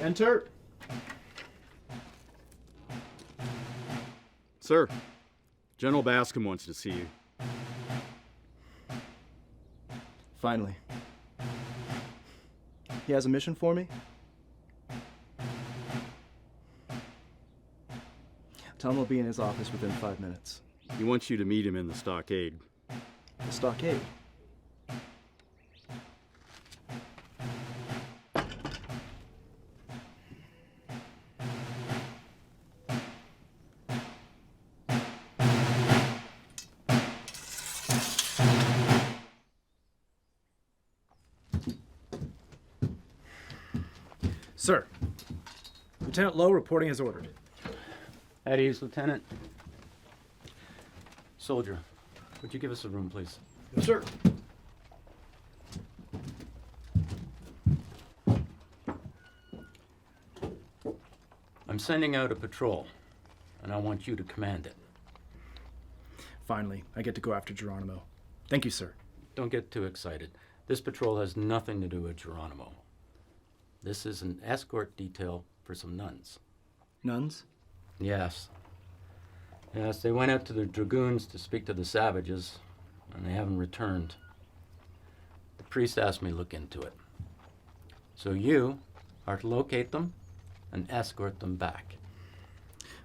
Enter. Sir, General Bascom wants to see you. Finally. He has a mission for me? Tell him I'll be in his office within 5 minutes. He wants you to meet him in the stockade. The stockade? Sir, Lieutenant Lowe reporting as ordered. At ease, Lieutenant. Soldier, would you give us a room, please? Yes, sir. I'm sending out a patrol, and I want you to command it. Finally, I get to go after Geronimo. Thank you, sir. Don't get too excited. This patrol has nothing to do with Geronimo. This is an escort detail for some nuns. Nuns? Yes. Yes, they went out to the dragoons to speak to the savages, and they haven't returned. The priest asked me to look into it. So you are to locate them and escort them back.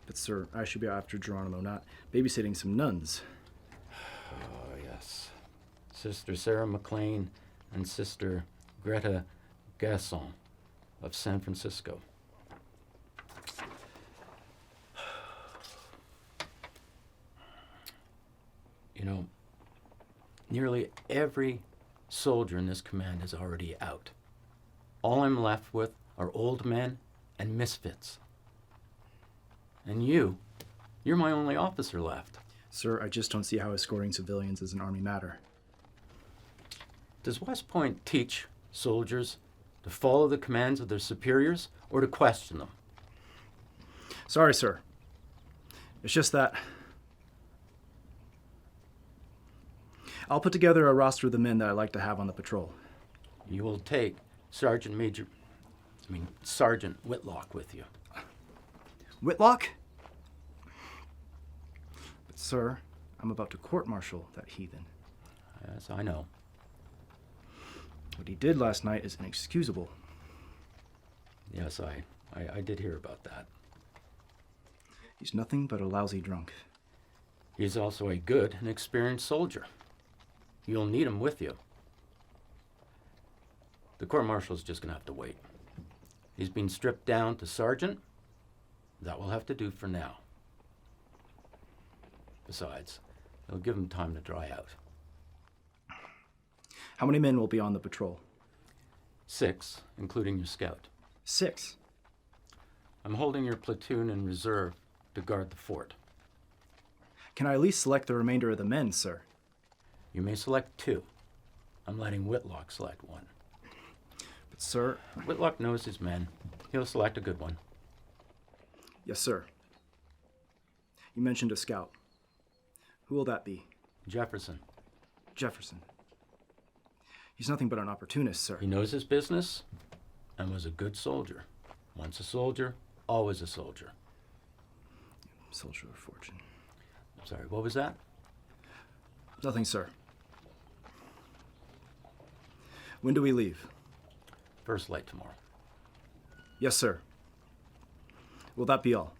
But, sir, I should be after Geronimo, not babysitting some nuns. Oh, yes. Sister Sarah McLean and Sister Greta Gasson of San Francisco. You know, nearly every soldier in this command is already out. All I'm left with are old men and misfits. And you're my only officer left. Sir, I just don't see how escorting civilians is an Army matter. Does West Point teach soldiers to follow the commands of their superiors or to question them? Sorry, sir. It's just that I'll put together a roster of the men that I'd like to have on the patrol. You will take Sergeant Whitlock with you. Whitlock? But, sir, I'm about to court-martial that heathen. Yes, I know. What he did last night is inexcusable. Yes, I did hear about that. He's nothing but a lousy drunk. He's also a good and experienced soldier. You'll need him with you. The court-martial's just going to have to wait. He's been stripped down to sergeant. That will have to do for now. Besides, it'll give him time to dry out. How many men will be on the patrol? 6, including your scout. 6. I'm holding your platoon in reserve to guard the fort. Can I at least select the remainder of the men, sir? You may select 2. I'm letting Whitlock select 1. But, sir... Whitlock knows his men. He'll select a good one. Yes, sir. You mentioned a scout. Who will that be? Jefferson. Jefferson. He's nothing but an opportunist, sir. He knows his business and was a good soldier. Once a soldier, always a soldier. Soldier of fortune. I'm sorry, what was that? Nothing, sir. When do we leave? First light tomorrow. Yes, sir. Will that be all?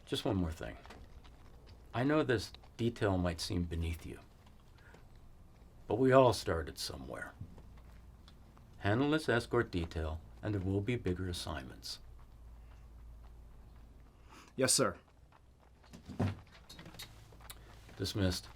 Just one more thing. I know this detail might seem beneath you, but we all started somewhere. Handle this escort detail, and there will be bigger assignments. Yes, sir. Dismissed.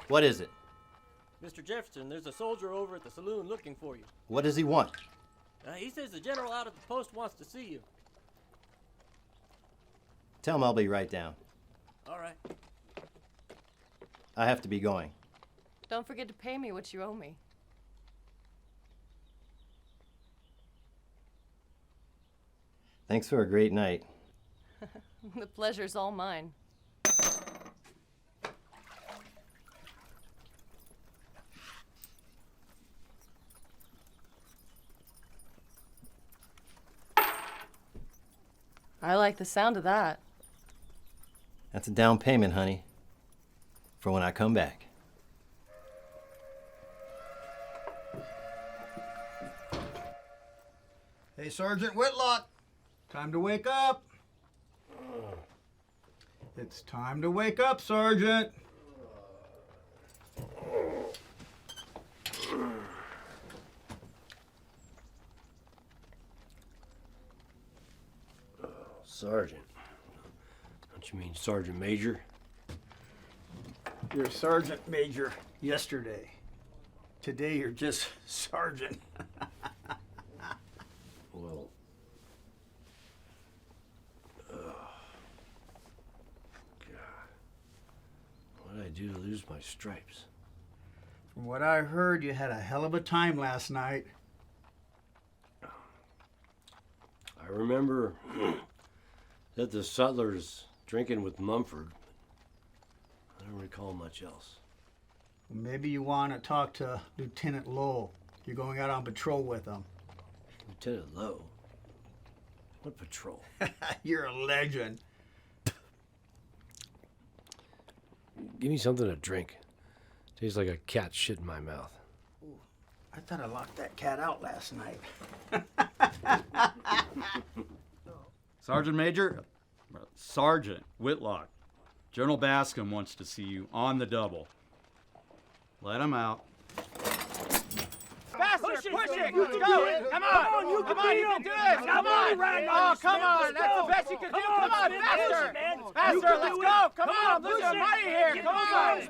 What is it? Mr. Jefferson, there's a soldier over at the saloon looking for you. What does he want? He says the general out at the post wants to see you. Tell him I'll be right down. All right. I have to be going. Don't forget to pay me what you owe me. Thanks for a great night. The pleasure's all mine. I like the sound of that. That's a down payment, honey, for when I come back. Hey, Sergeant Whitlock, time to wake up. It's time to wake up, Sergeant. Sergeant. Don't you mean Sergeant Major? You're Sergeant Major yesterday. Today you're just Sergeant. Well, God. What did I do to lose my stripes? From what I heard, you had a hell of a time last night. I remember that the Sutlers drinking with Mumford. I don't recall much else. Maybe you want to talk to Lieutenant Lowell. You're going out on patrol with him. Lieutenant Lowe? What patrol? You're a legend. Give me something to drink. Tastes like a cat shit in my mouth. I thought I locked that cat out last night. Sergeant Major? Sergeant Whitlock. General Bascom wants to see you on the double. Let him out. Faster! Push it! Let's go! Come on! You can do this! Come on! Oh, come on! That's the best you can do! Come on! Faster! Faster! Let's go! Come on! I'm losing money here! Come on!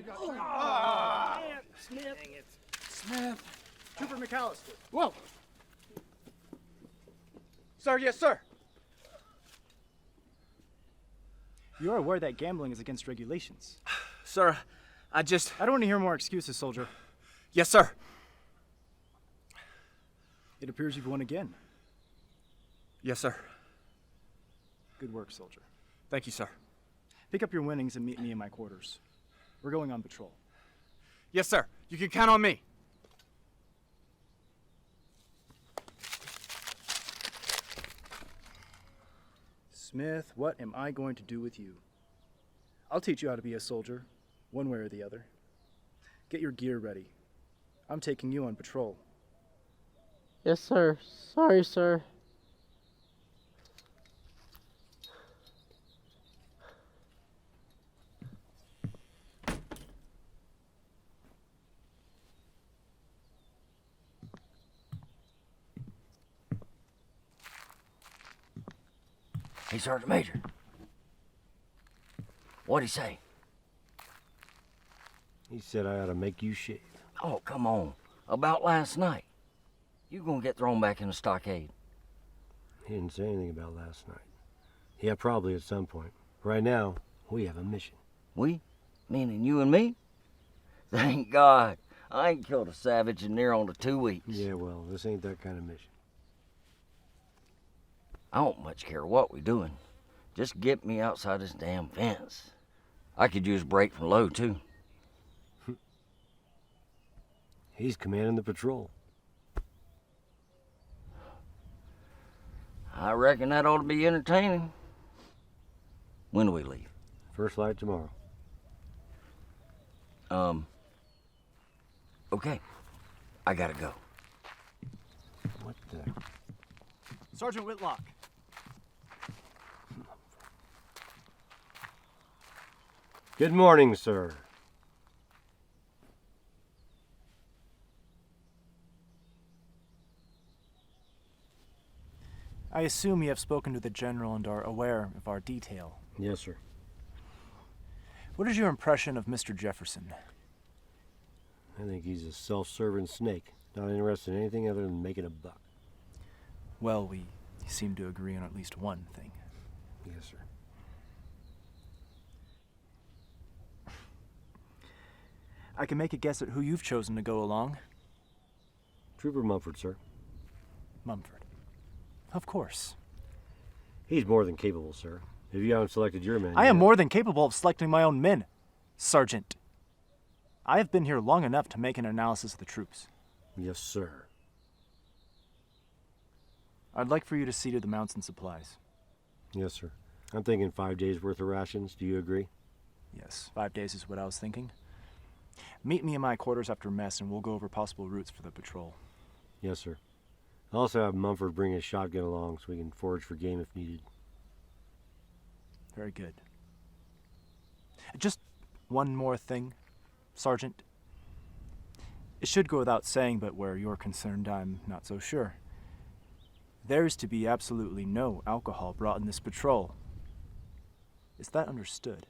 Come on! Smith. Trooper McAllister. Whoa! Sir, yes, sir. You are aware that gambling is against regulations. Sir, I don't want to hear more excuses, soldier. Yes, sir. It appears you've won again. Yes, sir. Good work, soldier. Thank you, sir. Pick up your winnings and meet me in my quarters. We're going on patrol. Yes, sir. You can count on me. Smith, what am I going to do with you? I'll teach you how to be a soldier, one way or the other. Get your gear ready. I'm taking you on patrol. Yes, sir. Sorry, sir. Hey, Sergeant Major. What'd he say? He said I ought to make you shave. Oh, come on. About last night. You gonna get thrown back in the stockade. He didn't say anything about last night. Yeah, probably at some point. Right now, we have a mission. We? Meaning you and me? Thank God. I ain't killed a savage in near on to 2 weeks. Yeah, well, this ain't that kind of mission. I don't much care what we doing. Just get me outside this damn fence. I could use a break from Lowe, too. He's commanding the patrol. I reckon that ought to be entertaining. When do we leave? First flight tomorrow. Okay. I gotta go. What the? Sergeant Whitlock. Good morning, sir. I assume you have spoken to the General and are aware of our detail. Yes, sir. What is your impression of Mr. Jefferson? I think he's a self-serving snake, not interested in anything other than making a buck. Well, we seem to agree on at least one thing. Yes, sir. I can make a guess at who you've chosen to go along. Trooper Mumford, sir. Mumford. Of course. He's more than capable, sir. If you haven't selected your men I am yet- more than capable of selecting my own men, Sergeant. I have been here long enough to make an analysis of the troops. Yes, sir. I'd like for you to see to the mounts and supplies. Yes, sir. I'm thinking 5 days worth of rations. Do you agree? Yes, 5 days is what I was thinking. Meet me in my quarters after mess and we'll go over possible routes for the patrol. Yes, sir. I'll also have Mumford bring his shotgun along so we can forage for game if needed. Very good. Just one more thing, Sergeant. It should go without saying, but where you're concerned, I'm not so sure. There's to be absolutely no alcohol brought in this patrol. Is that understood?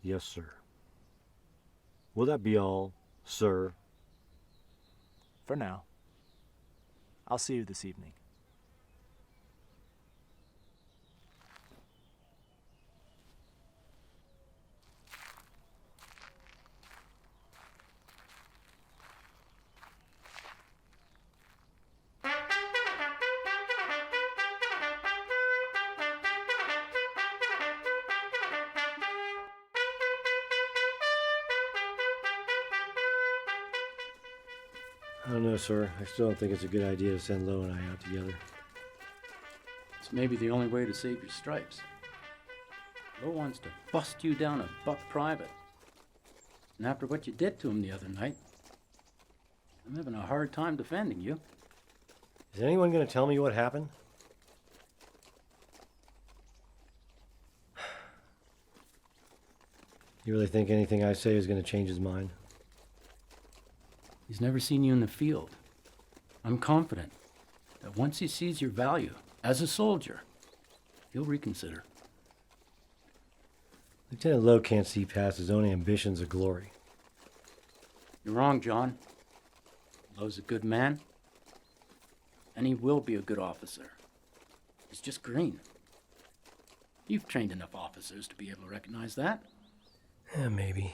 Yes, sir. Will that be all, sir? For now. I'll see you this evening. I don't know, sir. I still don't think it's a good idea to send Lo and I out together. It's maybe the only way to save your stripes. Lo wants to bust you down a buck private. And after what you did to him the other night, I'm having a hard time defending you. Is anyone going to tell me what happened? You really think anything I say is going to change his mind? He's never seen you in the field. I'm confident that once he sees your value as a soldier, he'll reconsider. Lieutenant Lowe can't see past his own ambitions of glory. You're wrong, John. Lowe's a good man, and he will be a good officer. He's just green. You've trained enough officers to be able to recognize that. Yeah, maybe.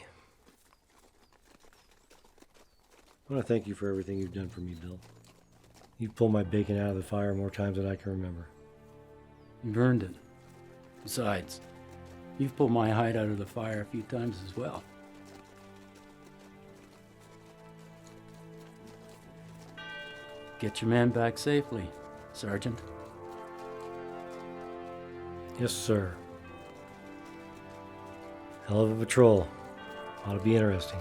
I want to thank you for everything you've done for me, Bill. You've pulled my bacon out of the fire more times than I can remember. You've earned it. Besides, you've pulled my hide out of the fire a few times as well. Get your man back safely, Sergeant. Yes, sir. Hell of a patrol. Ought to be interesting.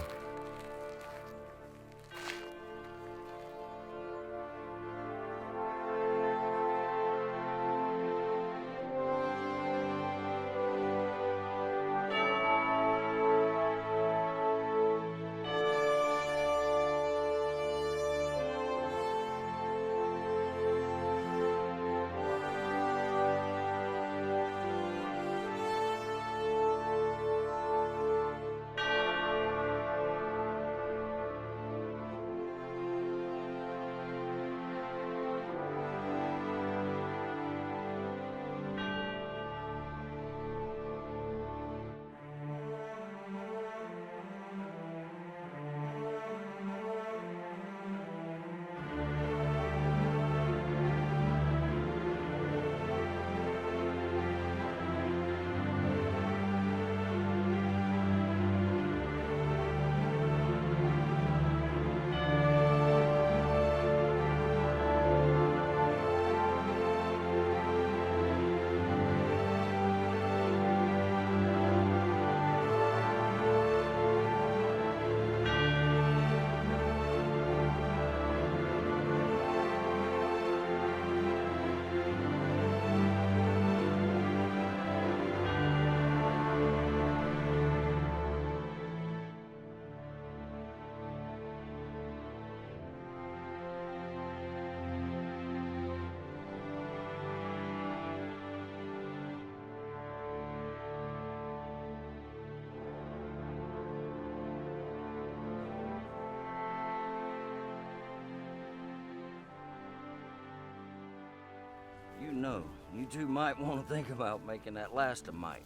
know, you two might want to think about making that last a mite.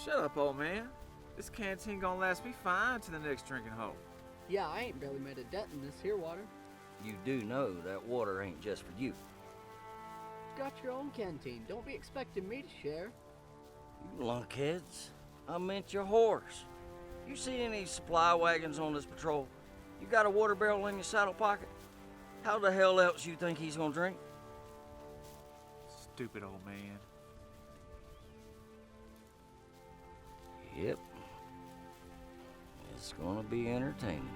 Shut up, old man. This canteen gonna last me fine to the next drinking hole. Yeah, I ain't barely made a dent in this here water. You do know that water ain't just for you. Got your own canteen. Don't be expecting me to share. You lunkheads. I meant your horse. You see any supply wagons on this patrol? You got a water barrel in your saddle pocket? How the hell else you think he's gonna drink? Stupid old man. Yep. It's gonna be entertaining.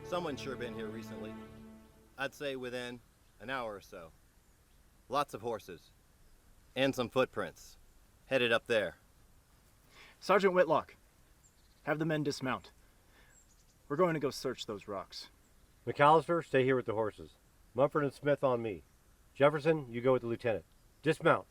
Someone's sure been here recently. I'd say within an hour or so. Lots of horses. And some footprints. Headed up there. Sergeant Whitlock, have the men dismount. We're going to go search those rocks. McAllister, stay here with the horses. Mumford and Smith on me. Jefferson, you go with the lieutenant. Dismount.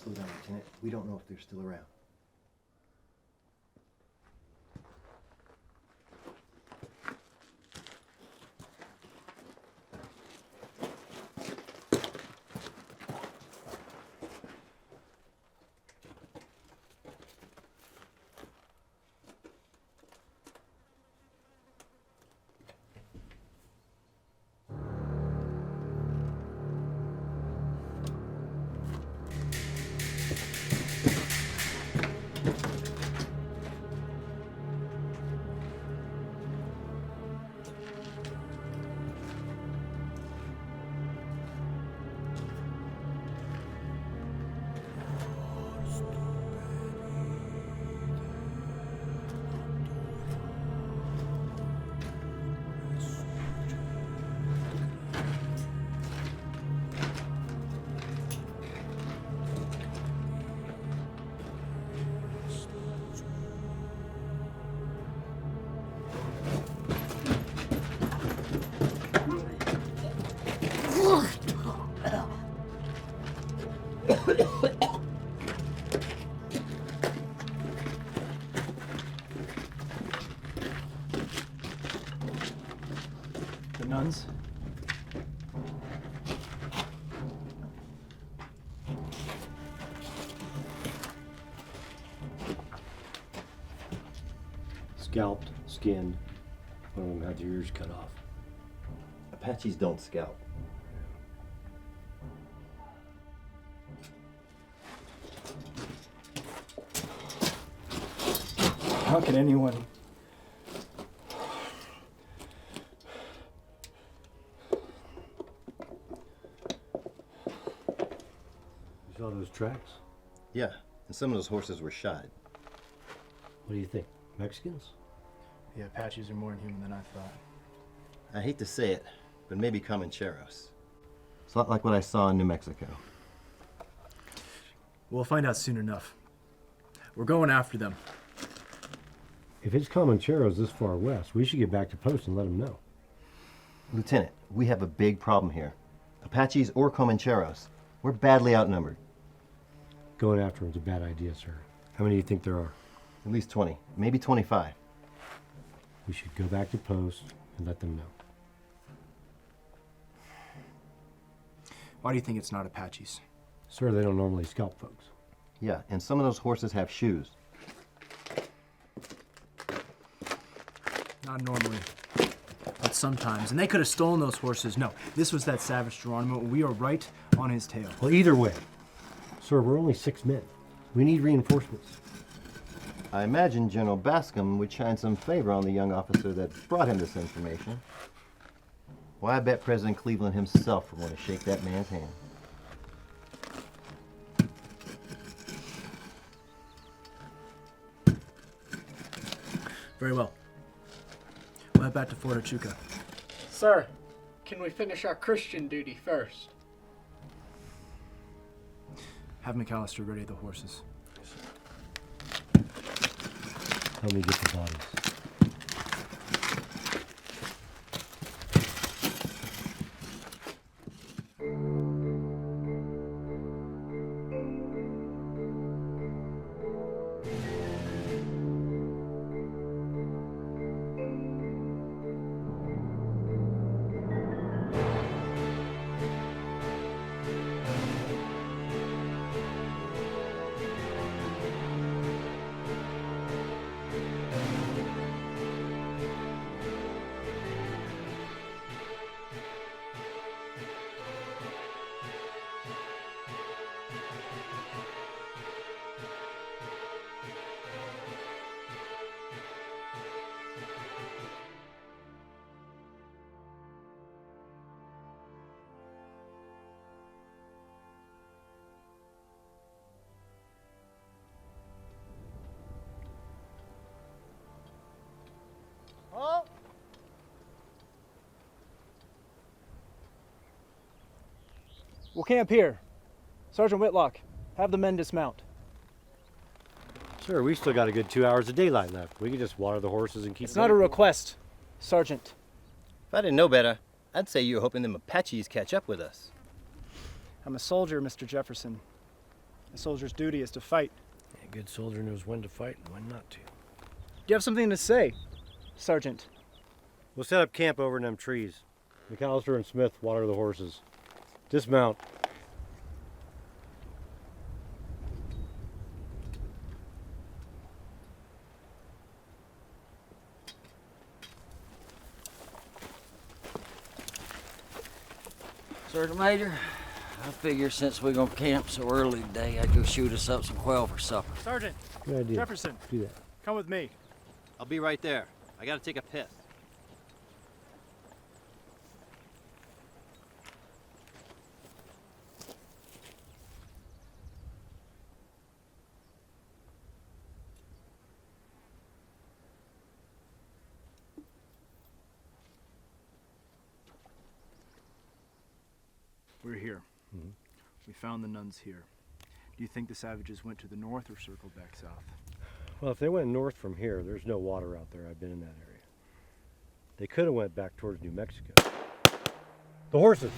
Slow down, Lieutenant. We don't know if they're still around. scalped, skinned. One of them had their ears cut off. Apaches don't scalp. How can anyone... You saw those tracks? Yeah, and some of those horses were shod. What do you think? Mexicans? The Apaches are more inhuman than I thought. I hate to say it, but maybe Comancheros. It's a lot like what I saw in New Mexico. We'll find out soon enough. We're going after them. If it's Comancheros this far west, we should get back to post and let them know. Lieutenant, we have a big problem here. Apaches or Comancheros, we're badly outnumbered. Going after them's a bad idea, sir. How many do you think there are? At least 20, maybe 25. We should go back to post and let them know. Why do you think it's not Apaches? Sir, they don't normally scalp folks. Yeah, and some of those horses have shoes. Not normally, but sometimes. And they could have stolen those horses. No, this was that savage Geronimo. We are right on his tail. Well, either way. Sir, we're only 6 men. We need reinforcements. I imagine General Bascom would shine some favor on the young officer that brought him this information. Why, I bet President Cleveland himself would want to shake that man's hand. Very well. We'll head back to Fort Huachuca. Sir, can we finish our Christian duty first? Have McAllister ready the horses. Help me get the bodies. We'll camp here. Sergeant Whitlock, have the men dismount. Sir, we still got a good 2 hours of daylight left. We can just water the horses and keep It's not a request, Sergeant. If I didn't know better, I'd say you were hoping them Apaches catch up with us. I'm a soldier, Mr. Jefferson. A soldier's duty is to fight. A good soldier knows when to fight and when not to. Do you have something to say, Sergeant? We'll set up camp over in them trees. McAllister and Smith water the horses. Dismount. Sergeant Major, I figure since we're gonna camp so early today, I'd go shoot us up some quail for supper. Sergeant, Good idea. Jefferson, Do that. come with me. I'll be right there. I gotta take a piss. We're here. We found the nuns here. Do you think the savages went to the north or circled back south? Well, if they went north from here, there's no water out there. I've been in that area. They could have went back towards New Mexico. The horses!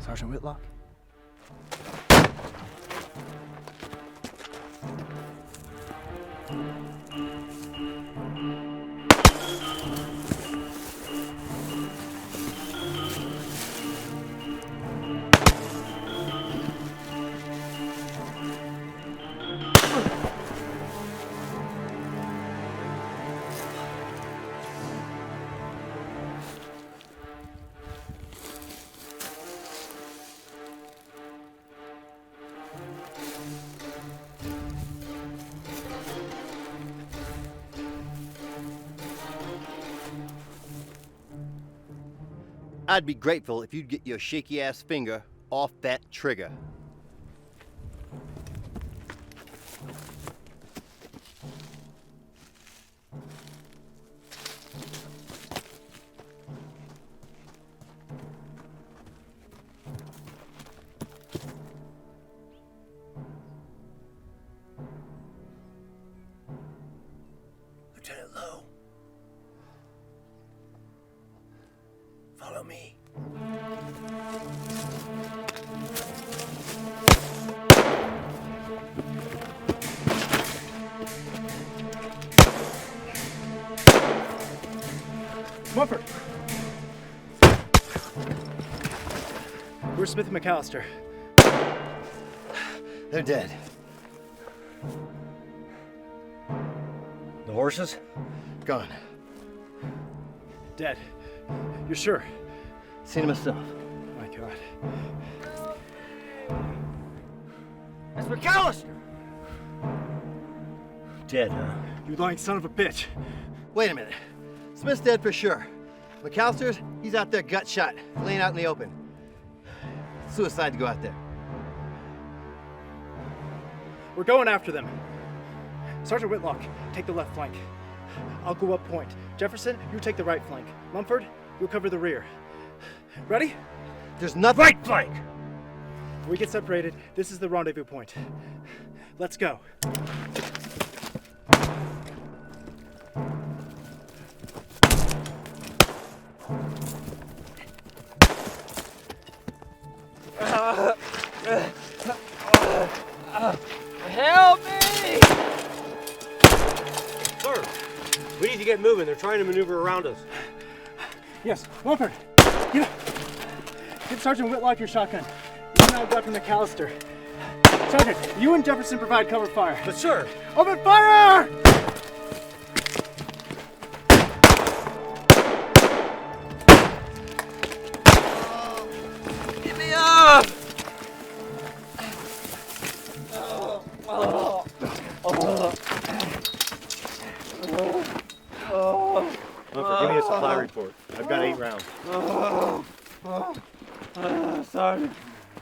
Sergeant Whitlock? I'd be grateful if you'd get your shaky ass finger off that trigger. Lieutenant Lowe. Follow me. Mumford! Where's Smith and McAllister? They're dead. The horses? Gone. Dead. You're sure? Seen him myself. Oh my God. That's McAllister! Dead, huh? You lying son of a bitch. Wait a minute. Smith's dead for sure. McAllister's, he's out there gut shot, laying out in the open. Suicide to go out there. We're going after them. Sergeant Whitlock, take the left flank. I'll go up point. Jefferson, you take the right flank. Mumford, you'll cover the rear. Ready? There's nothing. Right flank! When we get separated, this is the rendezvous point. Let's go. Help me! Sir, we need to get moving. They're trying to maneuver around us. Yes, Mumford, get Sergeant Whitlock your shotgun. You and I'll go after McAllister. Sergeant, you and Jefferson provide cover fire. But sir, Open fire! Get me up! Mumford, give me a supply report. I've got 8 rounds. Sergeant.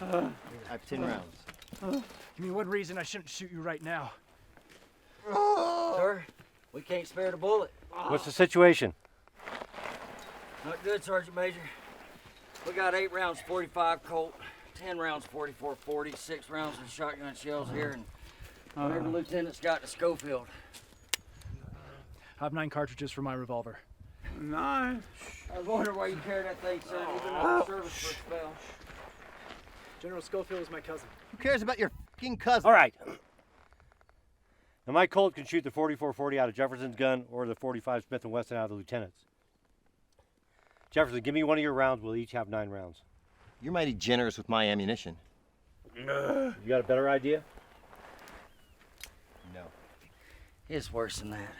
I have 10 rounds. Give me one reason I shouldn't shoot you right now. Sir, we can't spare the bullet. What's the situation? Not good, Sergeant Major. We got 8 rounds 45 Colt, 10 rounds 44-40, 6 rounds of shotgun shells here, and whatever lieutenant's got to Schofield. I have 9 cartridges for my revolver. Nice. I was wondering why you carry that thing, sir. You've been out of service for a spell. General Schofield is my cousin. Who cares about your fucking cousin? All right. Now, my Colt can shoot the 44-40 out of Jefferson's gun or the 45 Smith & Wesson out of the lieutenant's. Jefferson, give me one of your rounds. We'll each have 9 rounds. You're mighty generous with my ammunition. You got a better idea? No. It's worse than that.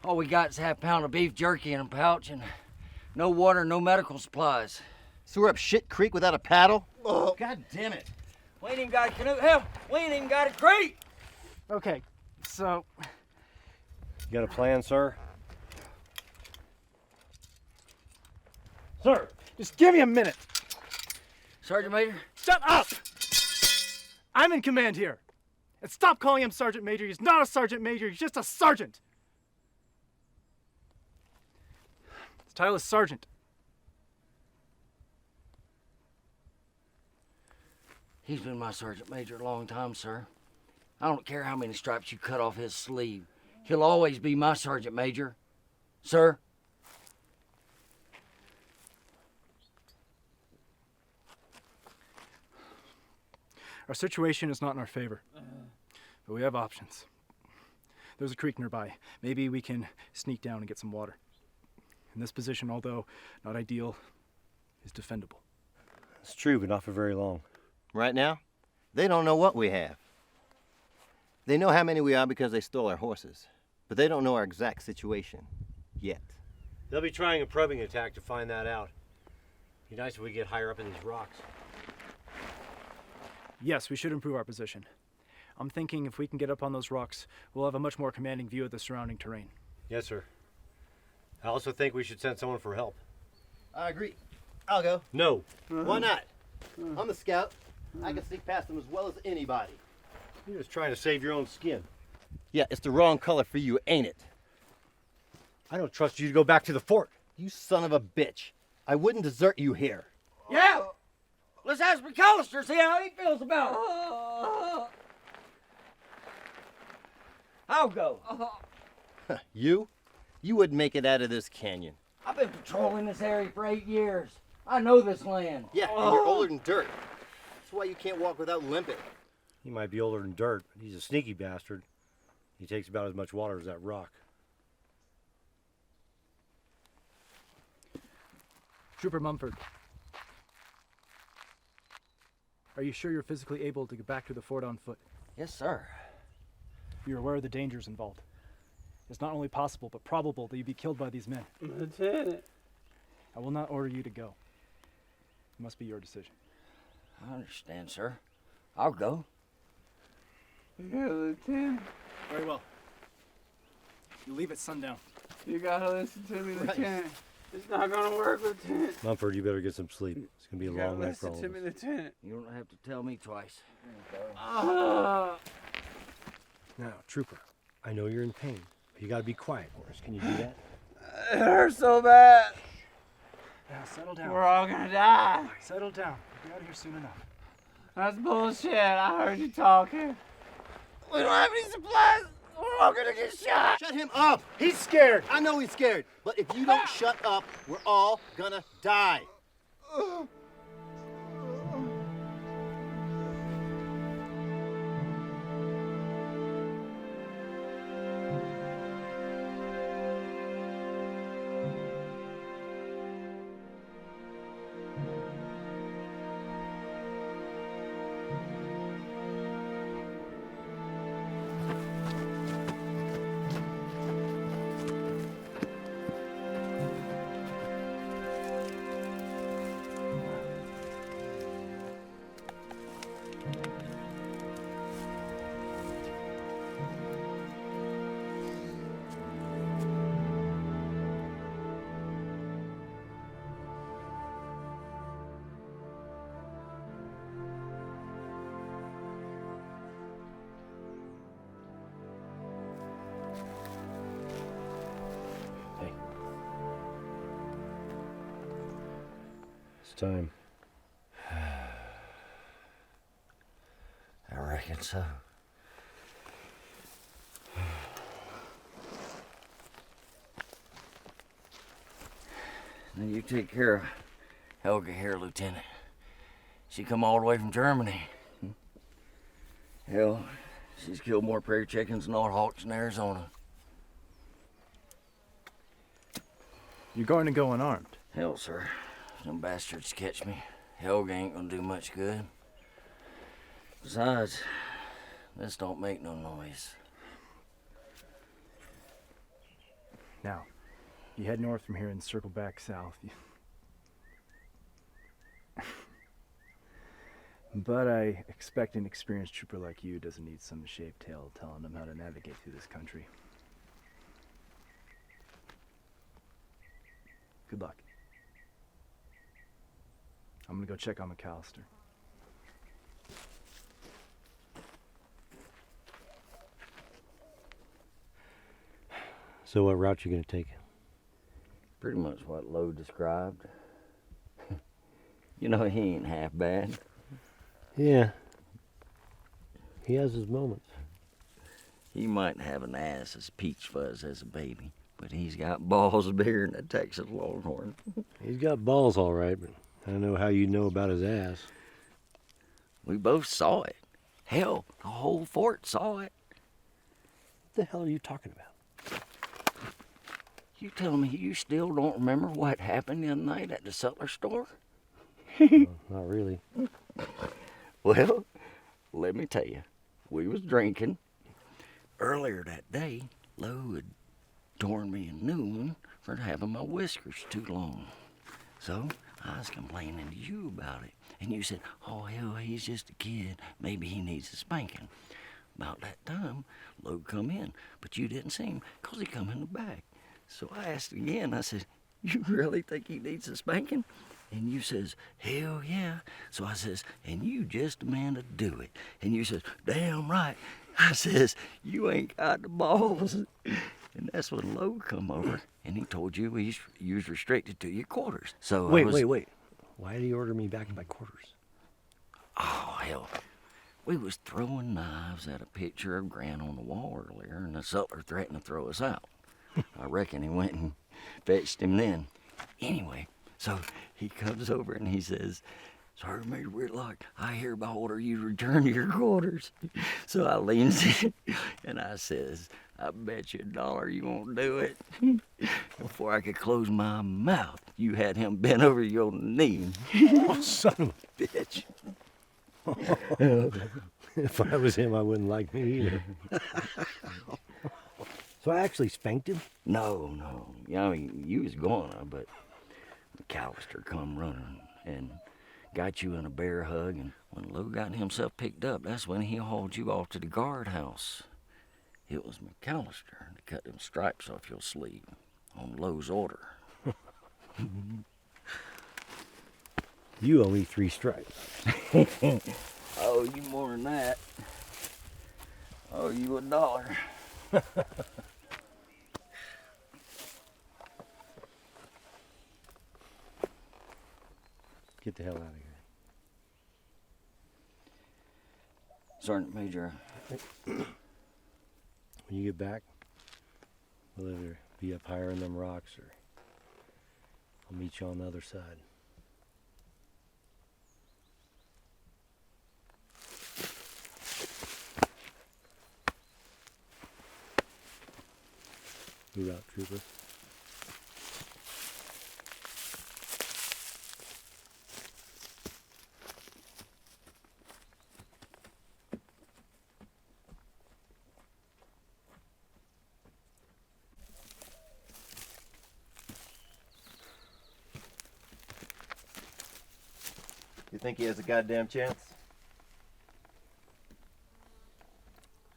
All we got is half pound of beef jerky in a pouch and no water, no medical supplies. So we're up shit creek without a paddle? Oh, God damn it. We ain't even got a canoe. Hell, we ain't even got a crate. Okay, so You got a plan, sir? Sir! just give me a minute. Sergeant Major? Shut up! I'm in command here. And stop calling him Sergeant Major. He's not a Sergeant Major. He's just a sergeant. His title is Sergeant. He's been my Sergeant Major a long time, sir. I don't care how many stripes you cut off his sleeve. He'll always be my Sergeant Major. Sir? Our situation is not in our favor, but we have options. There's a creek nearby. Maybe we can sneak down and get some water. And this position, although not ideal, is defendable. It's true, but not for very long. Right now, they don't know what we have. They know how many we are because they stole our horses, but they don't know our exact situation yet. They'll be trying a probing attack to find that out. Be nice if we get higher up in these rocks. Yes, we should improve our position. I'm thinking if we can get up on those rocks, we'll have a much more commanding view of the surrounding terrain. Yes, sir. I also think we should send someone for help. I agree. I'll go. No. Why not? I'm the scout. I can sneak past them as well as anybody. You're just trying to save your own skin. Yeah, it's the wrong color for you, ain't it? I don't trust you to go back to the fort. You son of a bitch. I wouldn't desert you here. Yeah! Let's ask McAllister, see how he feels about it. I'll go. You? You wouldn't make it out of this canyon. I've been patrolling this area for 8 years. I know this land. Yeah, and you're older than dirt. That's why you can't walk without limping. He might be older than dirt, but he's a sneaky bastard. He takes about as much water as that rock. Trooper Mumford, are you sure you're physically able to get back to the fort on foot? Yes, sir. You're aware of the dangers involved. It's not only possible, but probable that you'd be killed by these men. Lieutenant. I will not order you to go. It must be your decision. I understand, sir. I'll go. Yeah, Lieutenant. Very well. You leave at sundown. You gotta listen to me, Right. Lieutenant. It's not gonna work, Lieutenant. Mumford, you better get some sleep. It's gonna be a You gotta long night for all listen of to us. me, Lieutenant. You don't have to tell me twice. Now, Trooper, I know you're in pain, but you gotta be quiet for us. Can you do that? It hurts so bad. Now settle down. We're all gonna die. Settle down. We'll be out of here soon enough. That's bullshit. I heard you talking. We don't have any supplies. We're all gonna get shot. Shut him up! He's scared! I know he's scared, but if you don't shut up, we're all gonna die. It's time. I reckon so. Now you take care of Helga here, Lieutenant. She come all the way from Germany. Hell, she's killed more prairie chickens than all hawks in Arizona. You're going to go unarmed. Hell, sir. If them bastards catch me, Helga ain't gonna do much good. Besides, this don't make no noise. Now, you head north from here and circle back south. But I expect an experienced trooper like you doesn't need some shaved tail telling them how to navigate through this country. Good luck. I'm gonna go check on McAllister. So what route you gonna take? Pretty much what Lowe described. You know, he ain't half bad. Yeah. He has his moments. He might have an ass as peach fuzz as a baby, but he's got balls bigger than a Texas Longhorn. He's got balls all right, but I don't know how you know about his ass. We both saw it. Hell, the whole fort saw it. What the hell are you talking about? You tell me you still don't remember what happened the other night at the sutler store? Not really. Well, let me tell you. We was drinking. Earlier that day, Lo had torn me a new one for having my whiskers too long. So I was complaining to you about it. And you said, oh, hell, he's just a kid. Maybe he needs a spanking. About that time, Lo come in, but you didn't see him because he come in the back. So I asked again, I said, you really think he needs a spanking? And you says, hell yeah. So I says, and you just the man to do it. And you says, damn right. I says, you ain't got the balls. And that's when Lo come over, and he told you you was restricted to your quarters. So Wait. Why did he order me back in my quarters? Oh, hell. We was throwing knives at a picture of Grant on the wall earlier, and the sutler threatened to throw us out. I reckon he went and fetched him then. Anyway, so he comes over and he says, Sergeant Major Whitlock, I hereby order you to return to your quarters. So I leans in and I says, I bet you $1 you won't do it. Before I could close my mouth, you had him bent over your knee. Oh, son of a bitch. If I was him, I wouldn't like me either. So I actually spanked him? No. I mean, you was gonna, but McAllister come running and got you in a bear hug, and when Lo got himself picked up, that's when he hauled you off to the guardhouse. It was McAllister that cut them stripes off your sleeve on Lo's order. You owe me 3 stripes. Oh, you more than that. Oh, you $1. Get the hell out of here. Sergeant Major. When you get back, we'll either be up higher in them rocks or I'll meet you on the other side. Move out, trooper. You think he has a goddamn chance?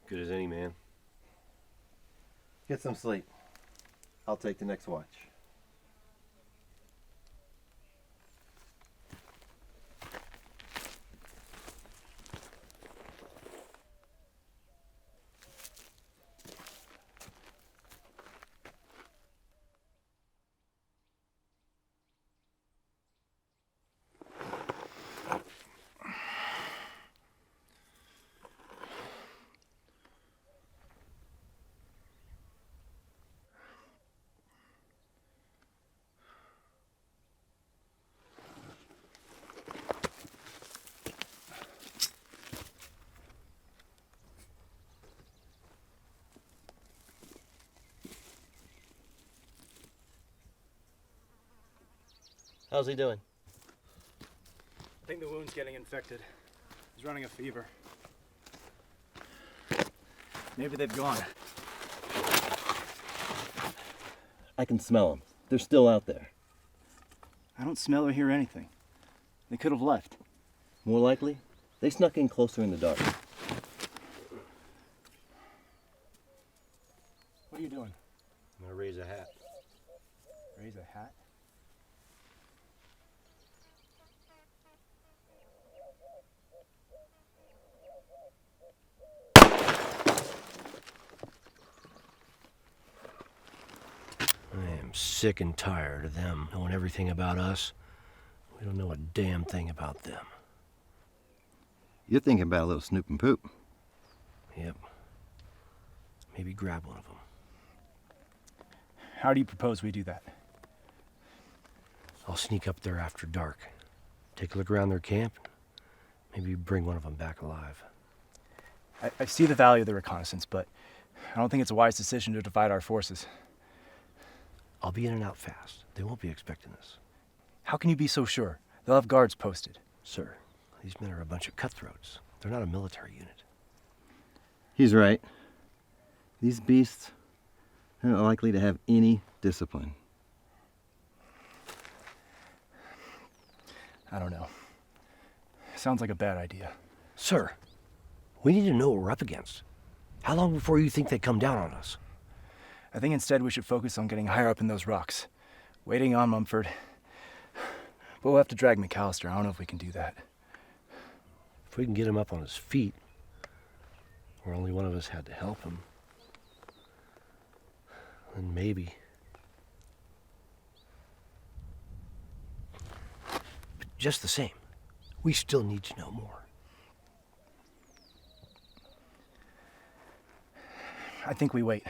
Good as any, man. Get some sleep. I'll take the next watch. How's he doing? I think the wound's getting infected. He's running a fever. Maybe they've gone. I can smell them. They're still out there. I don't smell or hear anything. They could have left. More likely, they snuck in closer in the dark. What are you doing? I'm gonna raise a hat. Raise a hat? I am sick and tired of them knowing everything about us. We don't know a damn thing about them. You're thinking about a little snoop and poop. Yep. Maybe grab one of them. How do you propose we do that? I'll sneak up there after dark. Take a look around their camp. Maybe bring one of them back alive. I see the value of the reconnaissance, but I don't think it's a wise decision to divide our forces. I'll be in and out fast. They won't be expecting us. How can you be so sure? They'll have guards posted. Sir, these men are a bunch of cutthroats. They're not a military unit. He's right. These beasts are not likely to have any discipline. I don't know. Sounds like a bad idea. Sir, we need to know what we're up against. How long before you think they come down on us? I think instead we should focus on getting higher up in those rocks. Waiting on Mumford. But we'll have to drag McAllister. I don't know if we can do that. If we can get him up on his feet, where only one of us had to help him, then maybe. But just the same, we still need to know more. I think we wait.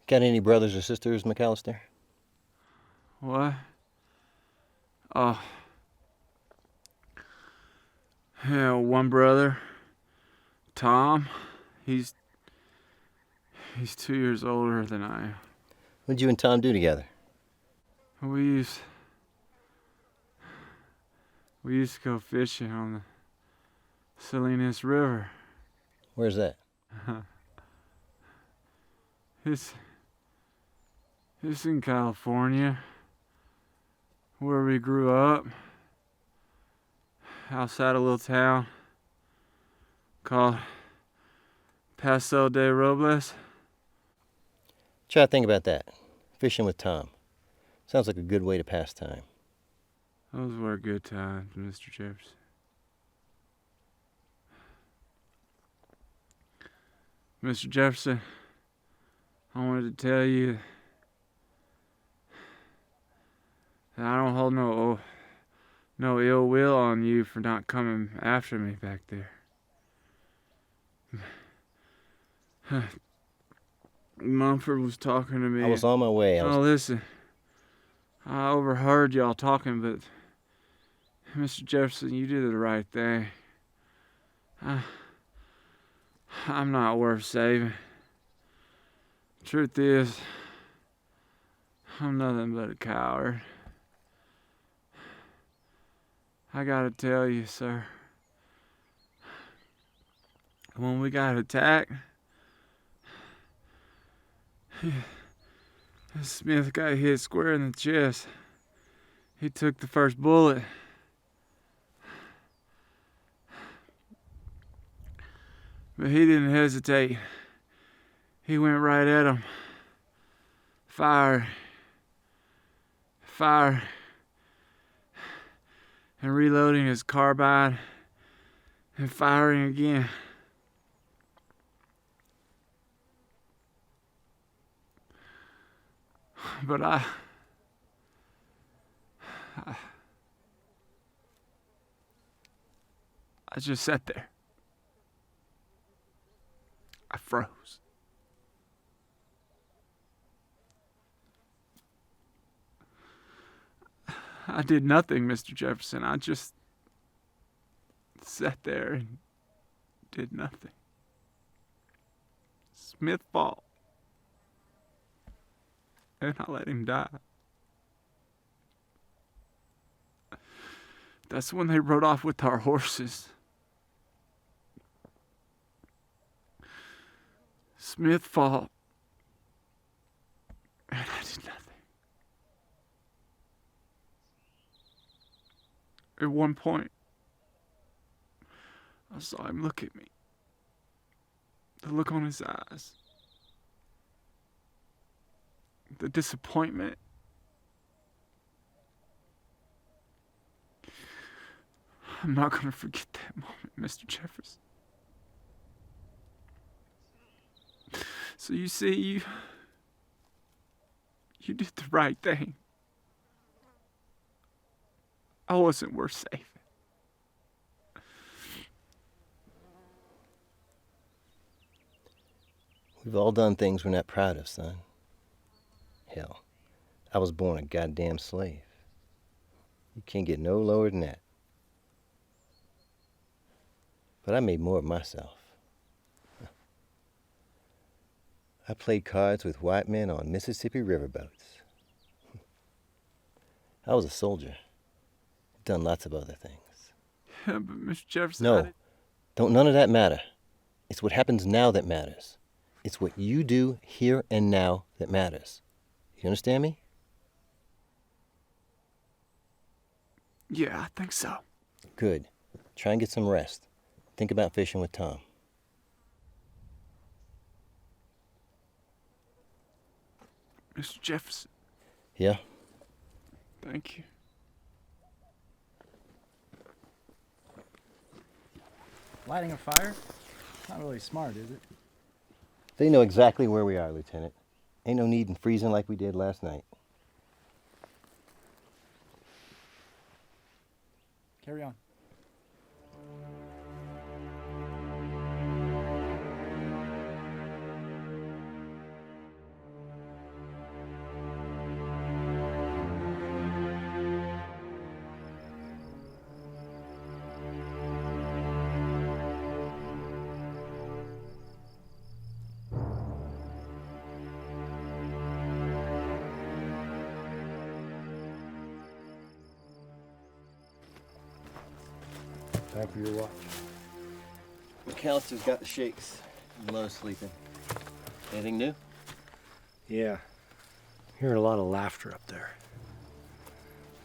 Got any brothers or sisters, McAllister? What? Oh. Yeah, one brother, Tom. He's 2 years older than I am. What'd you and Tom do together? We used to go fishing on the Salinas River. Where's that? It's in California, where we grew up, outside a little town called Paso de Robles. Try to think about that. Fishing with Tom. Sounds like a good way to pass time. Those were good times, Mr. Jefferson. Mr. Jefferson, I wanted to tell you that I don't hold no ill will on you for not coming after me back there. Mumford was talking to me. I was on my way. Oh, listen. I overheard y'all talking, but Mr. Jefferson, you did the right thing. I'm not worth saving. Truth is, I'm nothing but a coward. I gotta tell you, sir, when we got attacked, Smith got hit square in the chest. He took the first bullet. But he didn't hesitate. He went right at him. Fired. and reloading his carbine and firing again. But I just sat there. I froze. I did nothing, Mr. Jefferson. I just sat there and did nothing. Smith fought, and I let him die. That's when they rode off with our horses. Smith fought, and I did nothing. At one point, I saw him look at me. The look on his eyes. The disappointment. I'm not going to forget that moment, Mr. Jefferson. So you see, you did the right thing. I wasn't worth saving. We've all done things we're not proud of, son. Hell, I was born a goddamn slave. You can't get no lower than that. But I made more of myself. I played cards with white men on Mississippi riverboats. I was a soldier. Done lots of other things. Yeah, but Mr. Jefferson... No, don't none of that matter. It's what happens now that matters. It's what you do here and now that matters. You understand me? Yeah, I think so. Good. Try and get some rest. Think about fishing with Tom. Mr. Jefferson. Yeah? Thank you. Lighting a fire? Not really smart, is it? They know exactly where we are, Lieutenant. Ain't no need in freezing like we did last night. Carry on. Time for your watch. McAllister's got the shakes. Low sleeping. Anything new? Yeah. Hearing a lot of laughter up there.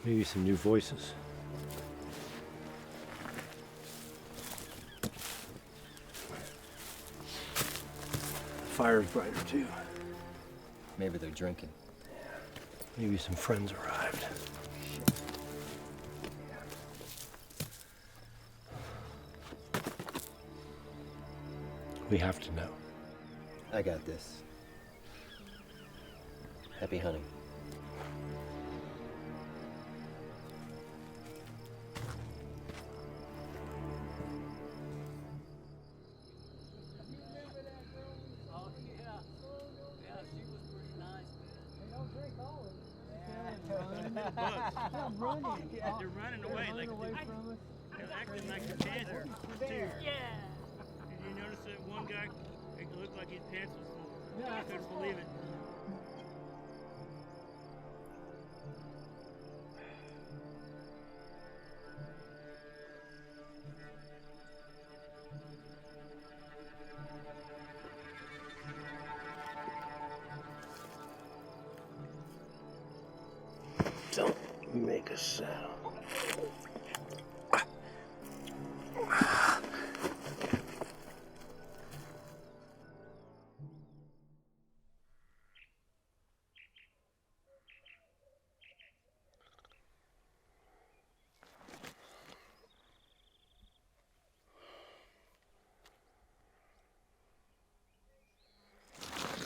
Maybe some new voices. The fire's brighter too. Maybe they're drinking. Maybe some friends arrived. We have to know. I got this. Happy hunting. You're running away like they're acting like your pants are too. Yeah. Did you notice that one guy? It looked like his pants was full. Yeah. I couldn't believe it. Don't make a sound.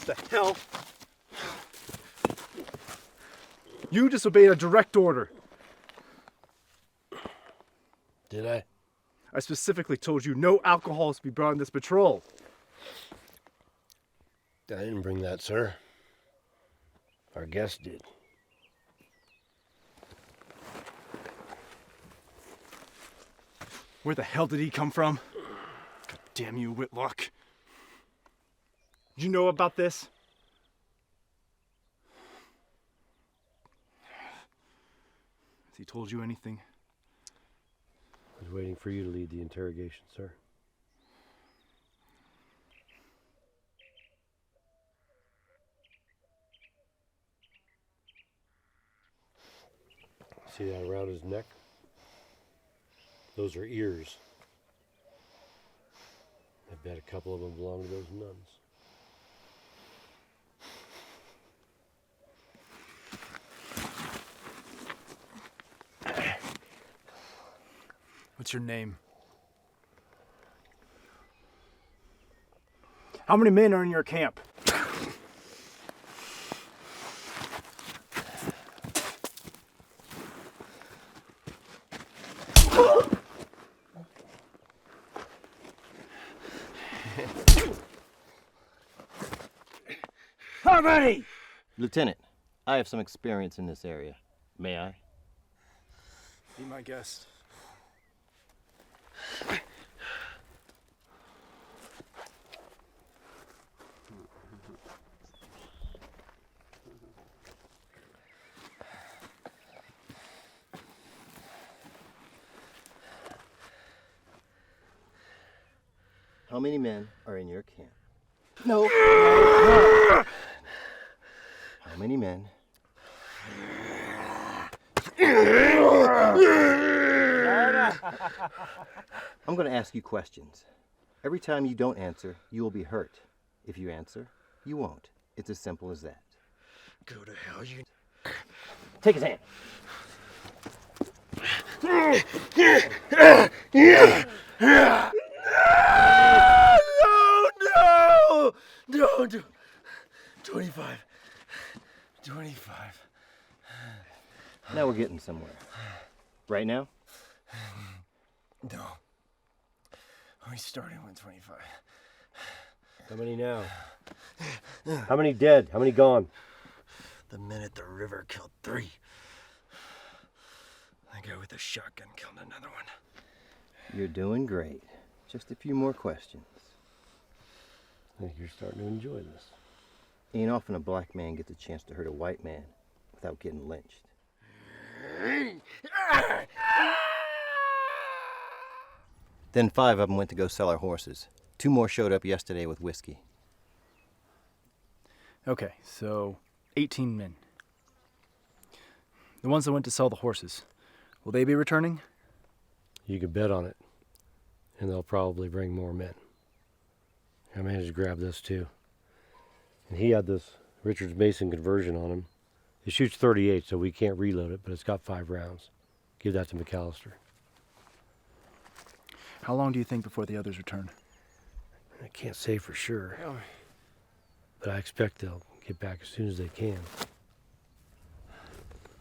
The hell? You disobeyed a direct order. Did I? I specifically told you no alcohol is to be brought on this patrol. I didn't bring that, sir. Our guest did. Where the hell did he come from? God damn you, Whitlock. Did you know about this? Has he told you anything? I was waiting for you to lead the interrogation, sir. See that around his neck? Those are ears. I bet a couple of them belong to those nuns. What's your name? How many men are in your camp? How many? Lieutenant, I have some experience in this area. May I? Be my guest. How many men are in your camp? No. How many men? I'm going to ask you questions. Every time you don't answer, you will be hurt. If you answer, you won't. It's as simple as that. Go to hell, you... Take his hand. No! 25. Now we're getting somewhere. Right now? No. We started with 25. How many now? How many dead? How many gone? The men at the river killed 3. The guy with the shotgun killed another one. You're doing great. Just a few more questions. I think you're starting to enjoy this. Ain't often a black man gets a chance to hurt a white man without getting lynched. Then 5 of them went to go sell our horses. 2 more showed up yesterday with whiskey. Okay, so 18 men. The ones that went to sell the horses, will they be returning? You can bet on it. And they'll probably bring more men. I managed to grab this too. And he had this Richards Mason conversion on him. It shoots 38, so we can't reload it, but it's got 5 rounds. Give that to McAllister. How long do you think before the others return? I can't say for sure. But I expect they'll get back as soon as they can.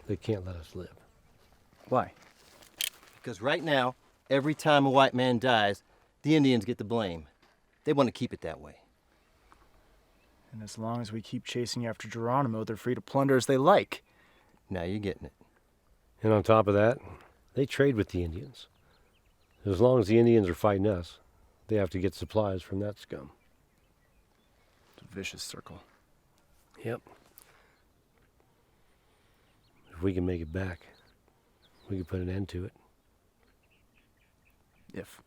They can't let us live. Why? Because right now, every time a white man dies, the Indians get the blame. They want to keep it that way. And as long as we keep chasing after Geronimo, they're free to plunder as they like. Now you're getting it. And on top of that, they trade with the Indians. As long as the Indians are fighting us, they have to get supplies from that scum. It's a vicious circle. Yep. If we can make it back, we can put an end to it. If.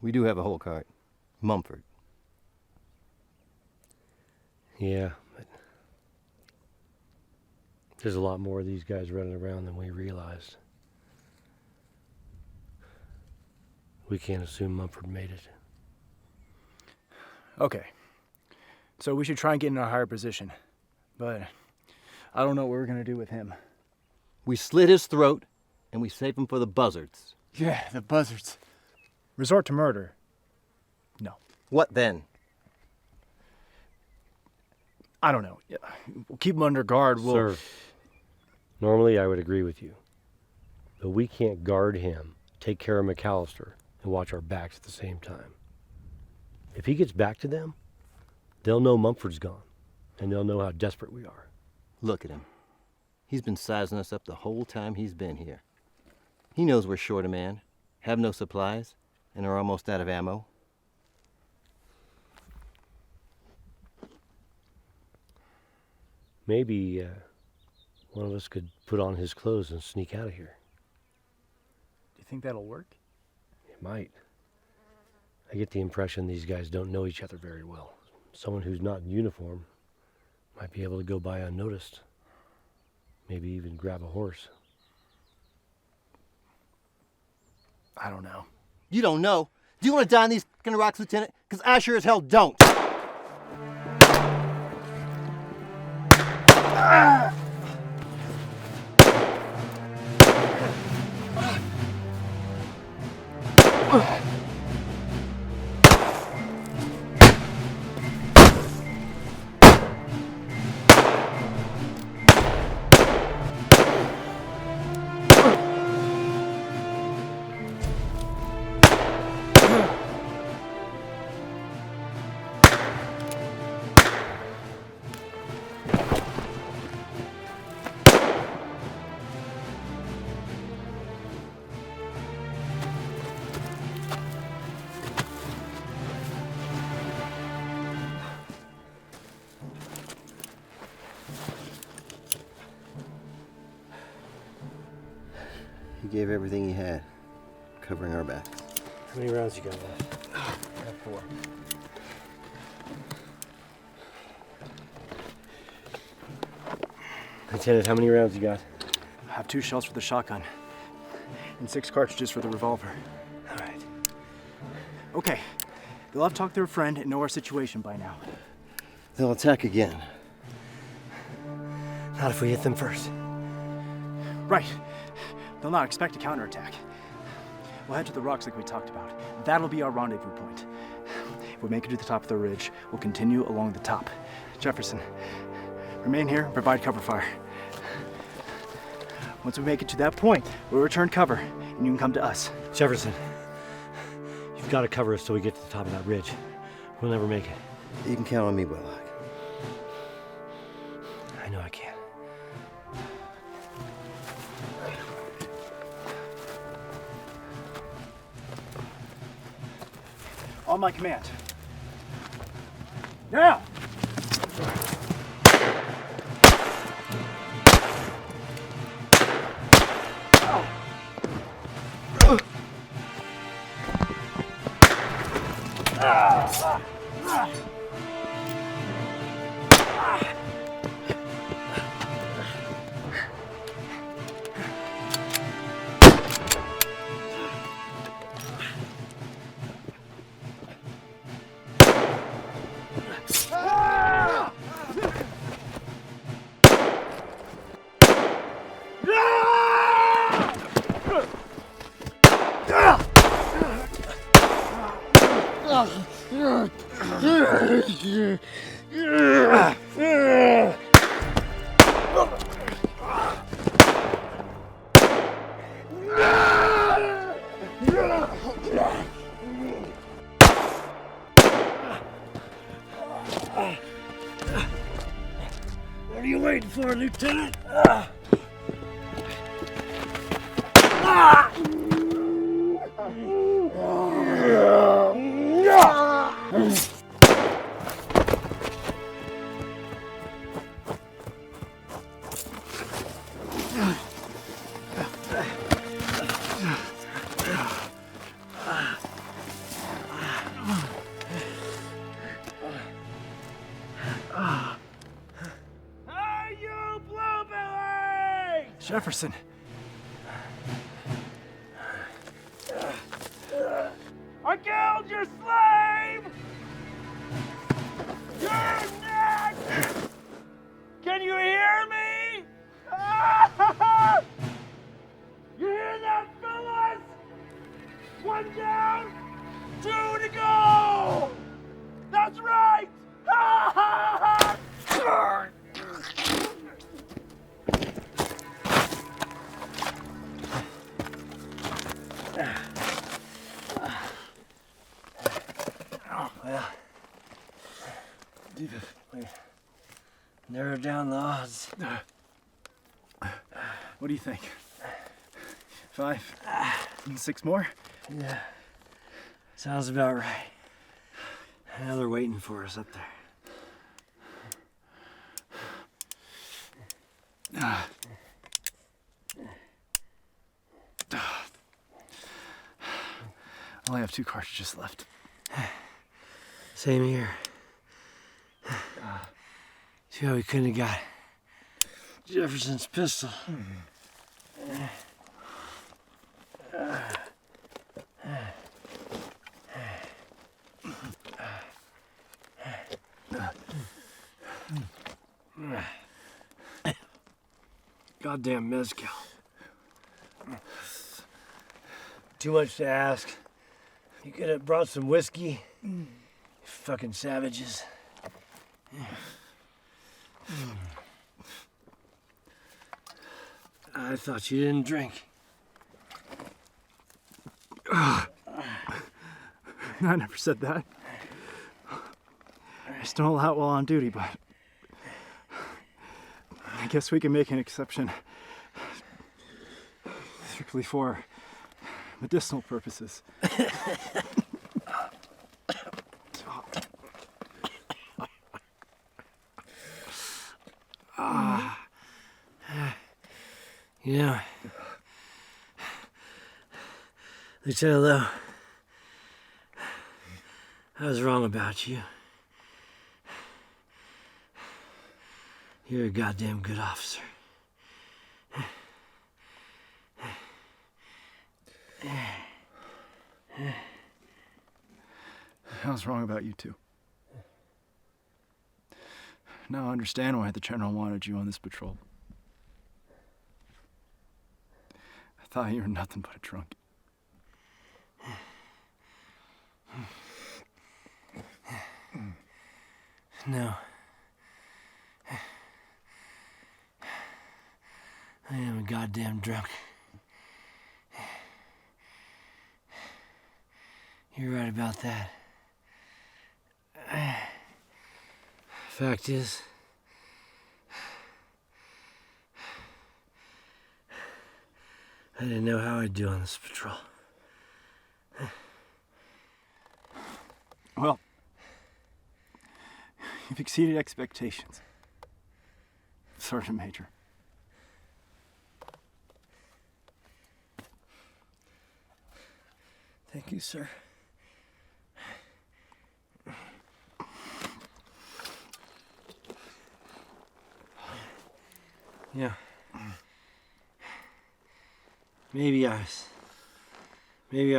We do have a whole cart. Mumford. Yeah, but there's a lot more of these guys running around than we realized. We can't assume Mumford made it. Okay. So we should try and get in a higher position. But I don't know what we're going to do with him. We slit his throat, and we save him for the buzzards. Yeah, the buzzards. Resort to murder. No. What then? I don't know. We'll keep him under guard. Sir, normally I would agree with you. But we can't guard him, take care of McAllister, and watch our backs at the same time. If he gets back to them, they'll know Mumford's gone, and they'll know how desperate we are. Look at him. He's been sizing us up the whole time he's been here. He knows we're short a man, have no supplies, and are almost out of ammo. Maybe one of us could put on his clothes and sneak out of here. Do you think that'll work? It might. I get the impression these guys don't know each other very well. Someone who's not in uniform might be able to go by unnoticed. Maybe even grab a horse. I don't know. You don't know? Do you want to die on these fucking rocks, Lieutenant? Because I sure as hell don't. He gave everything he had, covering our backs. How many rounds you got left? I have 4. Lieutenant, how many rounds you got? I have 2 shells for the shotgun and 6 cartridges for the revolver. All right. Okay. They'll have talked to their friend and know our situation by now. They'll attack again. Not if we hit them first. Right. They'll not expect a counterattack. We'll head to the rocks like we talked about. That'll be our rendezvous point. If we make it to the top of the ridge, we'll continue along the top. Jefferson, remain here and provide cover fire. Once we make it to that point, we'll return cover, and you can come to us. Jefferson, you've got to cover us till we get to the top of that ridge. We'll never make it. You can count on me, Willock. I know I can. On my command. Now! What are you waiting for, Lieutenant? Jefferson. I killed your slave! You're next! Can you hear me? You hear that, fellas? 1 down, 2 to go! That's right! Narrow down the odds. What do you think? 5? 6 more? Yeah. Sounds about right. Now they're waiting for us up there. I only have 2 cartridges left. Same here. See how we couldn't have got Jefferson's pistol. Goddamn mezcal. Too much to ask. You could have brought some whiskey. You fucking savages. I thought you didn't drink. I never said that. I just don't allow it while on duty, but I guess we can make an exception. Strictly for medicinal purposes. You know, Lieutenant Lowe, I was wrong about you. You're a goddamn good officer. I was wrong about you too. Now I understand why the General wanted you on this patrol. I thought you were nothing but a drunk. No. I am a goddamn drunk. You're right about that. Fact is, I didn't know how I'd do on this patrol. Well, you've exceeded expectations, Sergeant Major. Thank you, sir. Yeah. Maybe I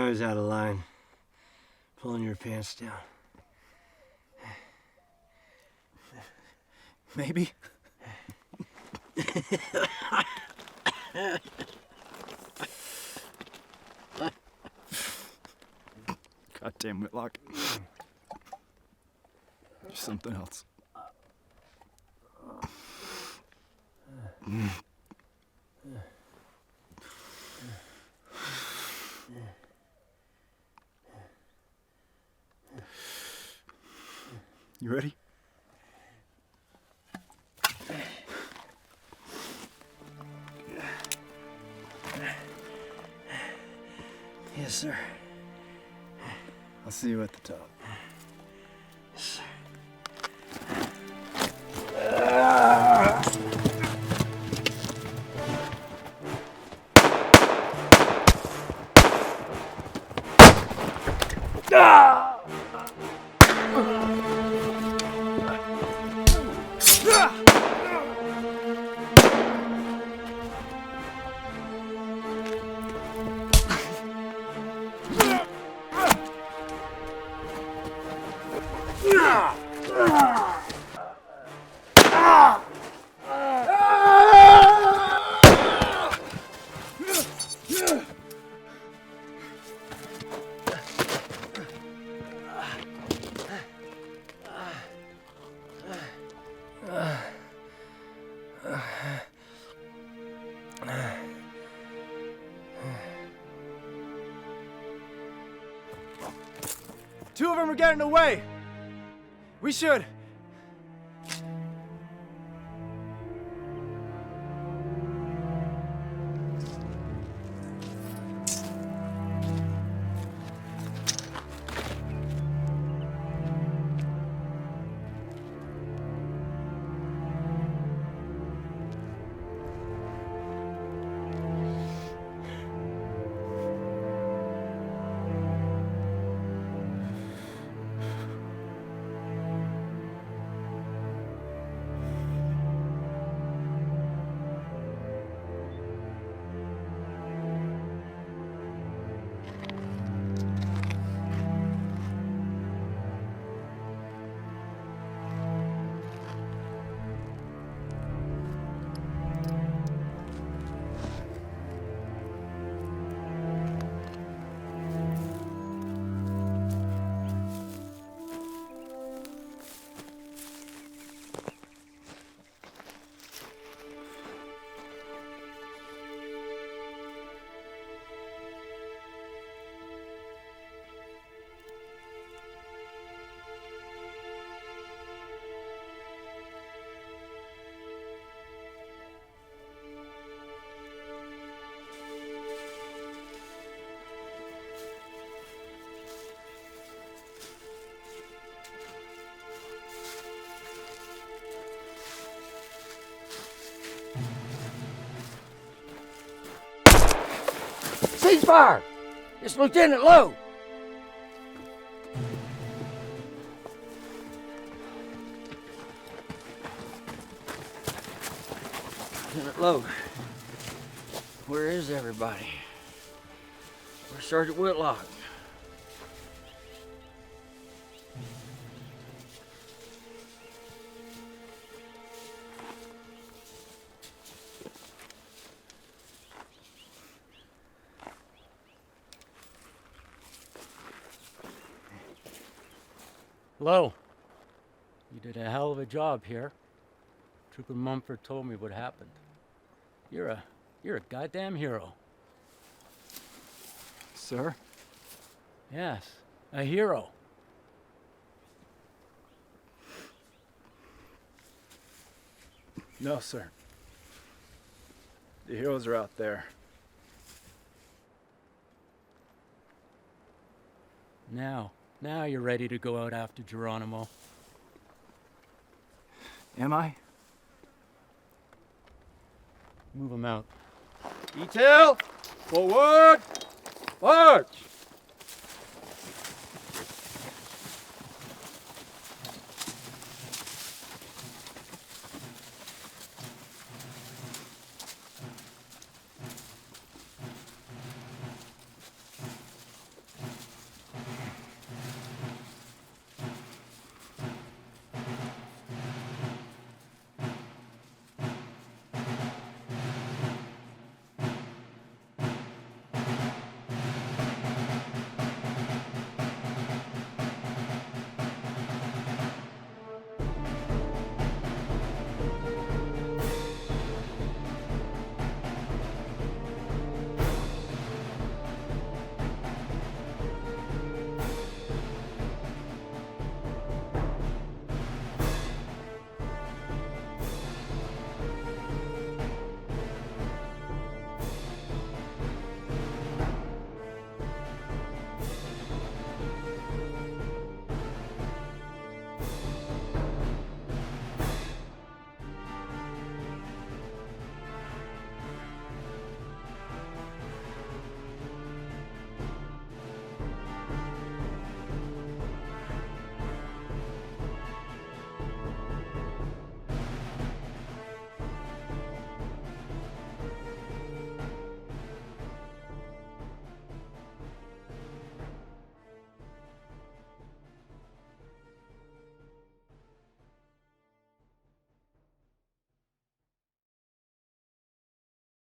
was out of line, pulling your pants down. Maybe. Goddamn Whitlock. You're something else. You ready? Yes, sir. I'll see you at the top. Yes, sir. Two of them are getting away. We should Cease fire! It's Lieutenant Lowe! Lieutenant Lowe, where is everybody? Where's Sergeant Whitlock? Lowe, you did a hell of a job here. Trooper Mumford told me what happened. You're a goddamn hero. Sir? Yes, a hero. No, sir. The heroes are out there. Now you're ready to go out after Geronimo. Am I? Move him out. Detail! Forward! March!